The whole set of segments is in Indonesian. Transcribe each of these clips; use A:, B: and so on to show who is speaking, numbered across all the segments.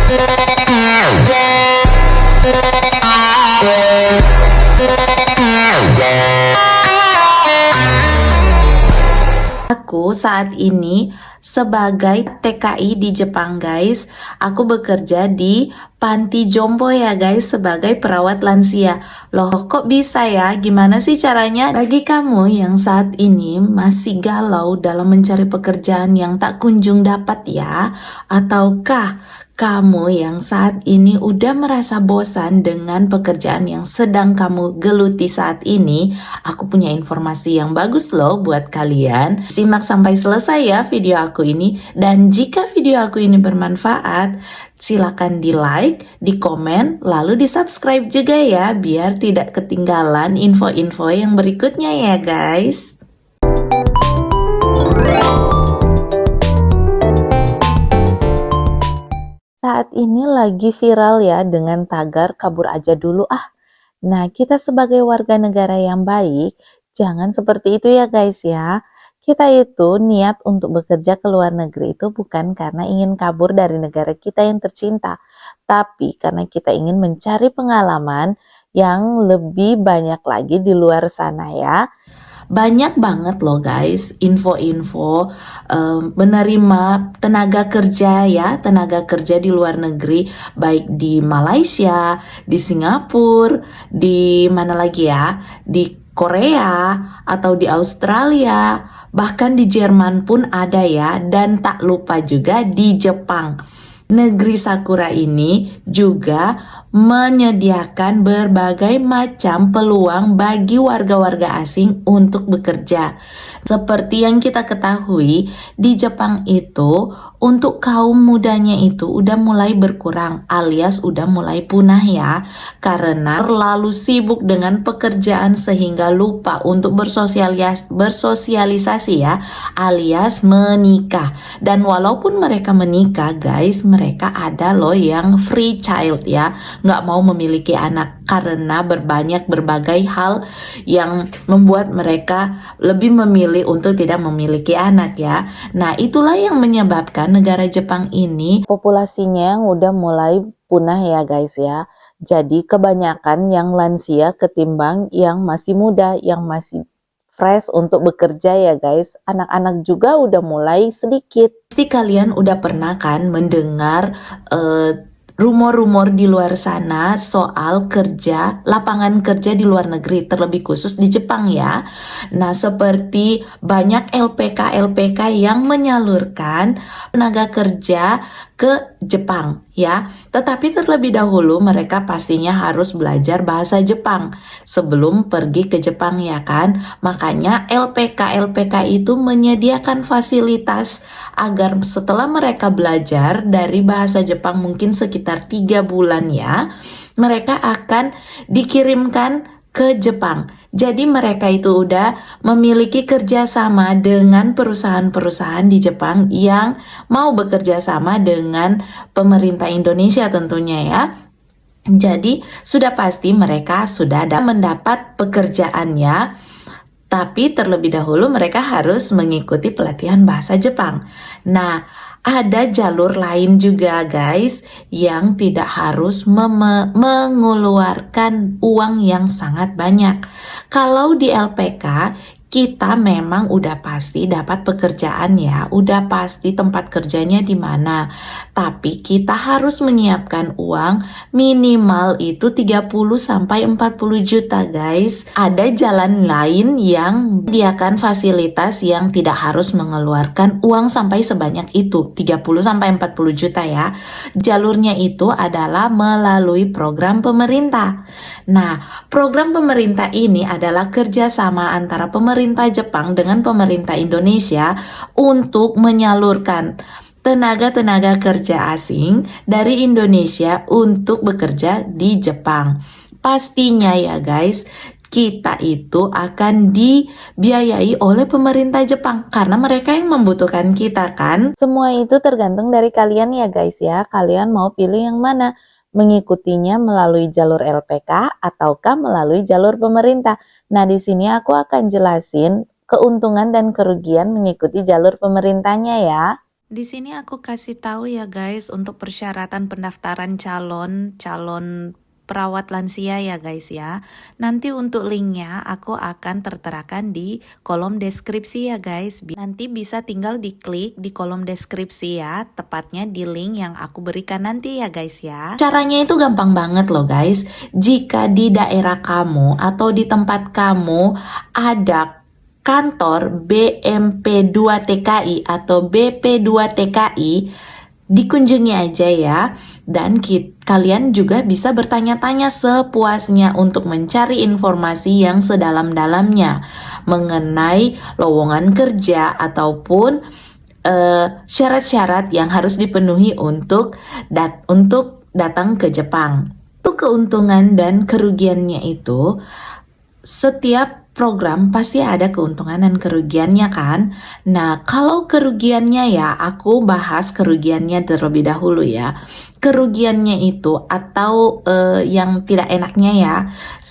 A: Aku saat ini sebagai TKI di Jepang guys. Aku bekerja di panti jompo ya guys, sebagai perawat lansia. Loh kok bisa ya? Gimana sih caranya? Bagi kamu yang saat ini masih galau dalam mencari pekerjaan yang tak kunjung dapat ya, ataukah kamu yang saat ini udah merasa bosan dengan pekerjaan yang sedang kamu geluti saat ini, aku punya informasi yang bagus loh buat kalian. Simak sampai selesai ya video aku ini. Dan jika video aku ini bermanfaat, silakan di like, di komen, lalu di subscribe juga ya, biar tidak ketinggalan info-info yang berikutnya ya guys. Saat ini lagi viral ya dengan tagar kabur aja dulu ah. Nah, kita sebagai warga negara yang baik, jangan seperti itu ya guys ya. Kita itu niat untuk bekerja ke luar negeri itu bukan karena ingin kabur dari negara kita yang tercinta, tapi karena kita ingin mencari pengalaman yang lebih banyak lagi di luar sana ya. Banyak banget loh guys info-info menerima tenaga kerja ya, tenaga kerja di luar negeri, baik di Malaysia, di Singapura, di mana lagi ya, di Korea atau di Australia, bahkan di Jerman pun ada ya, dan tak lupa juga di Jepang. Negeri Sakura ini juga menyediakan berbagai macam peluang bagi warga-warga asing untuk bekerja. Seperti yang kita ketahui, di Jepang itu untuk kaum mudanya itu udah mulai berkurang alias udah mulai punah ya, karena terlalu sibuk dengan pekerjaan sehingga lupa untuk bersosialisasi ya, alias menikah. Dan walaupun mereka menikah guys, mereka ada loh yang free child ya, nggak mau memiliki anak karena berbagai hal yang membuat mereka lebih memilih untuk tidak memiliki anak ya. Nah, itulah yang menyebabkan negara Jepang ini populasinya yang udah mulai punah ya guys ya. Jadi kebanyakan yang lansia ketimbang yang masih muda, yang masih fresh untuk bekerja ya guys. Anak-anak juga udah mulai sedikit. Pasti kalian udah pernah kan mendengar rumor-rumor di luar sana soal kerja, lapangan kerja di luar negeri, terlebih khusus di Jepang ya. Nah, seperti banyak LPK yang menyalurkan tenaga kerja ke Jepang ya. Tetapi terlebih dahulu mereka pastinya harus belajar bahasa Jepang sebelum pergi ke Jepang ya kan. Makanya LPK itu menyediakan fasilitas agar setelah mereka belajar dari bahasa Jepang mungkin sekitar 3 bulan ya, mereka akan dikirimkan ke Jepang. Jadi mereka itu udah memiliki kerjasama dengan perusahaan-perusahaan di Jepang yang mau bekerja sama dengan pemerintah Indonesia tentunya ya. Jadi sudah pasti mereka sudah mendapat pekerjaannya, tapi terlebih dahulu mereka harus mengikuti pelatihan bahasa Jepang. Nah, ada jalur lain juga guys yang tidak harus mengeluarkan uang yang sangat banyak. Kalau di LPK kita memang udah pasti dapat pekerjaan ya, udah pasti tempat kerjanya di mana. Tapi kita harus menyiapkan uang minimal itu 30 sampai 40 juta guys. Ada jalan lain yang menyediakan fasilitas yang tidak harus mengeluarkan uang sampai sebanyak itu, 30 sampai 40 juta ya. Jalurnya itu adalah melalui program pemerintah. Nah, program pemerintah ini adalah kerjasama antara pemerintah Jepang dengan pemerintah Indonesia untuk menyalurkan tenaga kerja asing dari Indonesia untuk bekerja di Jepang. Pastinya ya guys, kita itu akan dibiayai oleh pemerintah Jepang karena mereka yang membutuhkan kita kan. Semua itu tergantung dari kalian ya guys ya. Kalian mau pilih yang mana? Mengikutinya melalui jalur LPK ataukah melalui jalur pemerintah. Nah, di sini aku akan jelasin keuntungan dan kerugian mengikuti jalur pemerintahnya ya. Di sini aku kasih tahu ya guys untuk persyaratan pendaftaran calon perawat lansia ya guys ya. Nanti untuk linknya aku akan terterakan di kolom deskripsi ya guys. Nanti bisa tinggal diklik di kolom deskripsi ya, tepatnya di link yang aku berikan nanti ya guys ya. Caranya itu gampang banget loh guys. Jika di daerah kamu atau di tempat kamu ada kantor BMP2TKI atau BP2TKI, dikunjungi aja ya. Dan kalian juga bisa bertanya-tanya sepuasnya untuk mencari informasi yang sedalam-dalamnya mengenai lowongan kerja ataupun syarat-syarat yang harus dipenuhi untuk datang ke Jepang. Untuk keuntungan dan kerugiannya itu, setiap program pasti ada keuntungan dan kerugiannya kan. Nah, kalau kerugiannya ya, aku bahas kerugiannya terlebih dahulu ya. Kerugiannya itu atau yang tidak enaknya ya,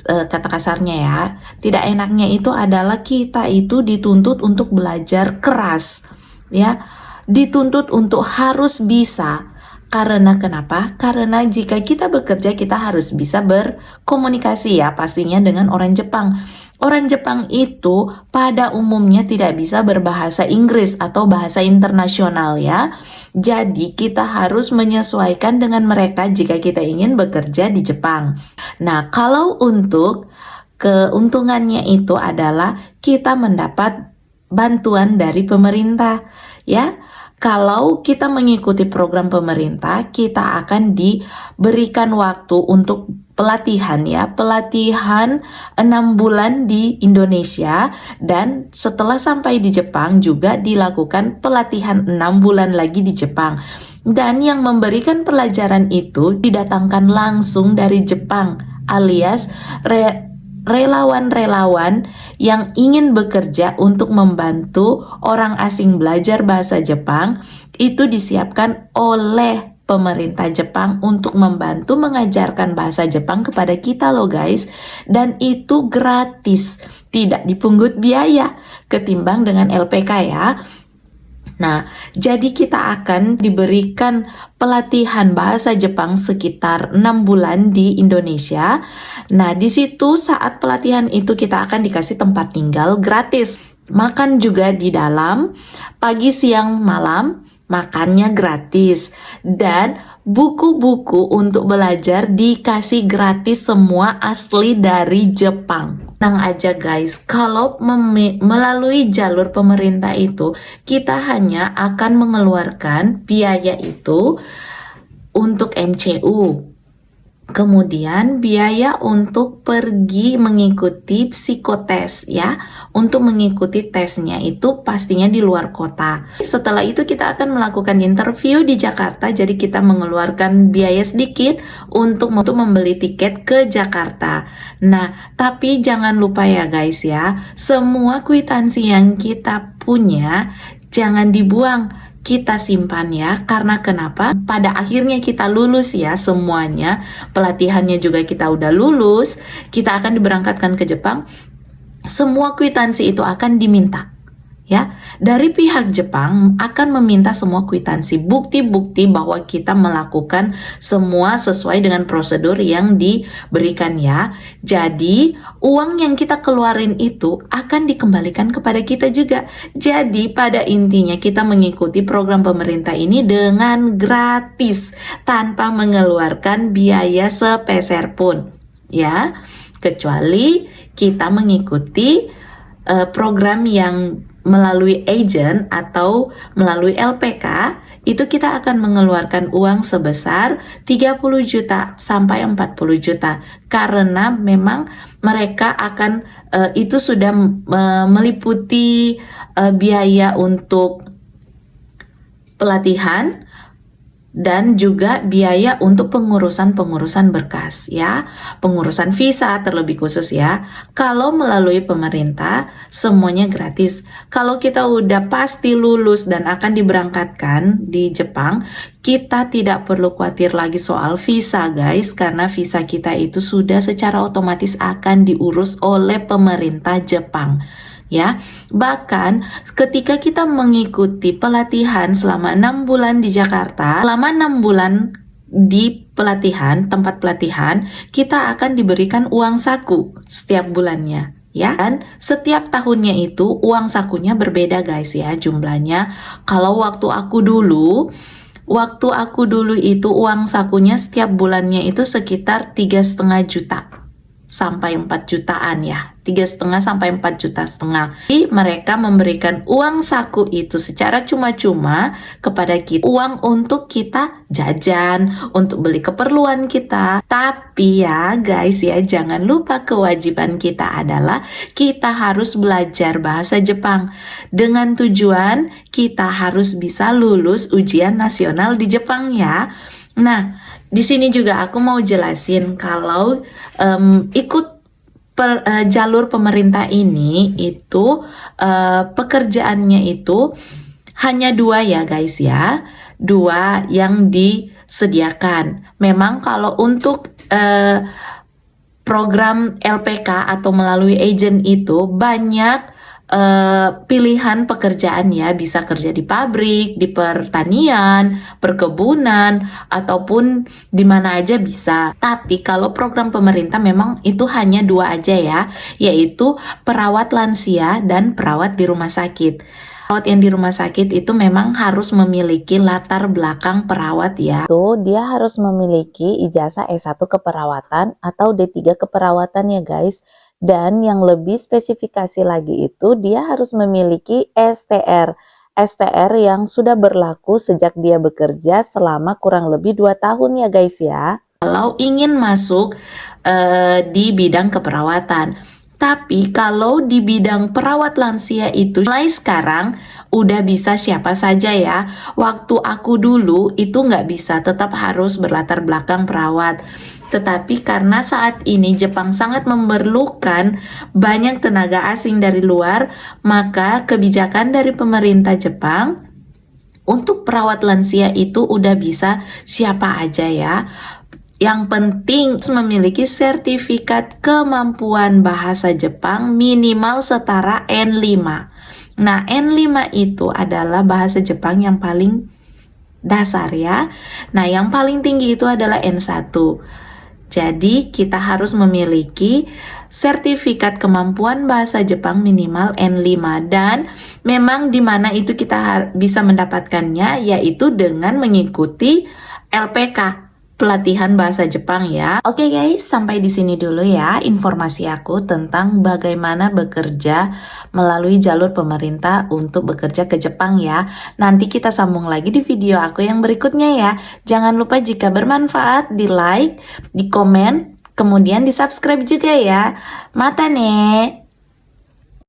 A: kata kasarnya ya, tidak enaknya itu adalah kita itu dituntut untuk belajar keras ya, dituntut untuk harus bisa. Karena kenapa? Karena jika kita bekerja kita harus bisa berkomunikasi ya pastinya dengan orang Jepang. Orang Jepang itu pada umumnya tidak bisa berbahasa Inggris atau bahasa internasional ya. Jadi kita harus menyesuaikan dengan mereka jika kita ingin bekerja di Jepang. Nah, kalau untuk keuntungannya itu adalah kita mendapat bantuan dari pemerintah ya. Kalau kita mengikuti program pemerintah, kita akan diberikan waktu untuk pelatihan ya, pelatihan 6 bulan di Indonesia, dan setelah sampai di Jepang juga dilakukan pelatihan 6 bulan lagi di Jepang. Dan yang memberikan pelajaran itu didatangkan langsung dari Jepang, alias relawan-relawan yang ingin bekerja untuk membantu orang asing belajar bahasa Jepang itu disiapkan oleh pemerintah Jepang untuk membantu mengajarkan bahasa Jepang kepada kita loh guys. Dan itu gratis, tidak dipungut biaya ketimbang dengan LPK ya. Nah, jadi kita akan diberikan pelatihan bahasa Jepang sekitar 6 bulan di Indonesia. Nah, di situ saat pelatihan itu kita akan dikasih tempat tinggal gratis. Makan juga di dalam, pagi, siang, malam, makannya gratis. Dan buku-buku untuk belajar dikasih gratis semua asli dari Jepang. Tenang aja guys, kalau melalui jalur pemerintah itu kita hanya akan mengeluarkan biaya itu untuk MCU. Kemudian biaya untuk pergi mengikuti psikotes ya. Untuk mengikuti tesnya itu pastinya di luar kota. Setelah itu kita akan melakukan interview di Jakarta. Jadi kita mengeluarkan biaya sedikit untuk membeli tiket ke Jakarta. Nah, tapi jangan lupa ya guys ya, semua kwitansi yang kita punya jangan dibuang. Kita simpan ya, karena kenapa? Pada akhirnya kita lulus ya semuanya, pelatihannya juga kita udah lulus, kita akan diberangkatkan ke Jepang, semua kwitansi itu akan diminta ya. Dari pihak Jepang akan meminta semua kwitansi, bukti-bukti bahwa kita melakukan semua sesuai dengan prosedur yang diberikan ya. Jadi uang yang kita keluarin itu akan dikembalikan kepada kita juga. Jadi pada intinya kita mengikuti program pemerintah ini dengan gratis tanpa mengeluarkan biaya sepeser pun ya, kecuali kita mengikuti program yang melalui agent atau melalui LPK, itu kita akan mengeluarkan uang sebesar 30 juta sampai 40 juta karena memang mereka akan itu sudah meliputi biaya untuk pelatihan dan juga biaya untuk pengurusan berkas ya, pengurusan visa terlebih khusus ya. Kalau melalui pemerintah semuanya gratis. Kalau kita udah pasti lulus dan akan diberangkatkan di Jepang, kita tidak perlu khawatir lagi soal visa guys, karena visa kita itu sudah secara otomatis akan diurus oleh pemerintah Jepang ya. Bahkan ketika kita mengikuti pelatihan selama 6 bulan di Jakarta, selama 6 bulan di pelatihan, tempat pelatihan, kita akan diberikan uang saku setiap bulannya. Ya, dan setiap tahunnya itu uang sakunya berbeda guys ya jumlahnya. Kalau waktu aku dulu itu uang sakunya setiap bulannya itu sekitar 3,5 juta sampai 4 jutaan ya, 3,5 sampai 4 juta setengah. Jadi mereka memberikan uang saku itu secara cuma-cuma kepada kita, uang untuk kita jajan, untuk beli keperluan kita. Tapi ya guys ya, jangan lupa kewajiban kita adalah kita harus belajar bahasa Jepang dengan tujuan kita harus bisa lulus ujian nasional di Jepang ya. Nah, di sini juga aku mau jelasin kalau ikut jalur pemerintah ini itu pekerjaannya itu hanya 2 ya guys ya, 2 yang disediakan. Memang kalau untuk program LPK atau melalui agent itu banyak pilihan pekerjaan ya, bisa kerja di pabrik, di pertanian, perkebunan, ataupun di mana aja bisa. Tapi kalau program pemerintah memang itu hanya 2 aja ya, yaitu perawat lansia dan perawat di rumah sakit. Perawat yang di rumah sakit itu memang harus memiliki latar belakang perawat ya. Dia harus memiliki ijazah S1 keperawatan atau D3 keperawatan ya guys. Dan yang lebih spesifikasi lagi itu dia harus memiliki STR yang sudah berlaku sejak dia bekerja selama kurang lebih 2 tahun ya guys ya. Kalau ingin masuk di bidang keperawatan. Tapi kalau di bidang perawat lansia itu mulai sekarang udah bisa siapa saja ya. Waktu aku dulu itu nggak bisa, tetap harus berlatar belakang perawat. Tetapi karena saat ini Jepang sangat memerlukan banyak tenaga asing dari luar, maka kebijakan dari pemerintah Jepang untuk perawat lansia itu udah bisa siapa aja ya. Yang penting memiliki sertifikat kemampuan bahasa Jepang minimal setara N5. Nah, N5 itu adalah bahasa Jepang yang paling dasar ya. Nah, yang paling tinggi itu adalah N1. Jadi, kita harus memiliki sertifikat kemampuan bahasa Jepang minimal N5. Dan memang di mana itu kita bisa mendapatkannya, yaitu dengan mengikuti LPK, pelatihan bahasa Jepang ya. Oke guys, sampai di sini dulu ya informasi aku tentang bagaimana bekerja melalui jalur pemerintah untuk bekerja ke Jepang ya. Nanti kita sambung lagi di video aku yang berikutnya ya. Jangan lupa jika bermanfaat di like, di komen, kemudian di subscribe juga ya. Mata nih.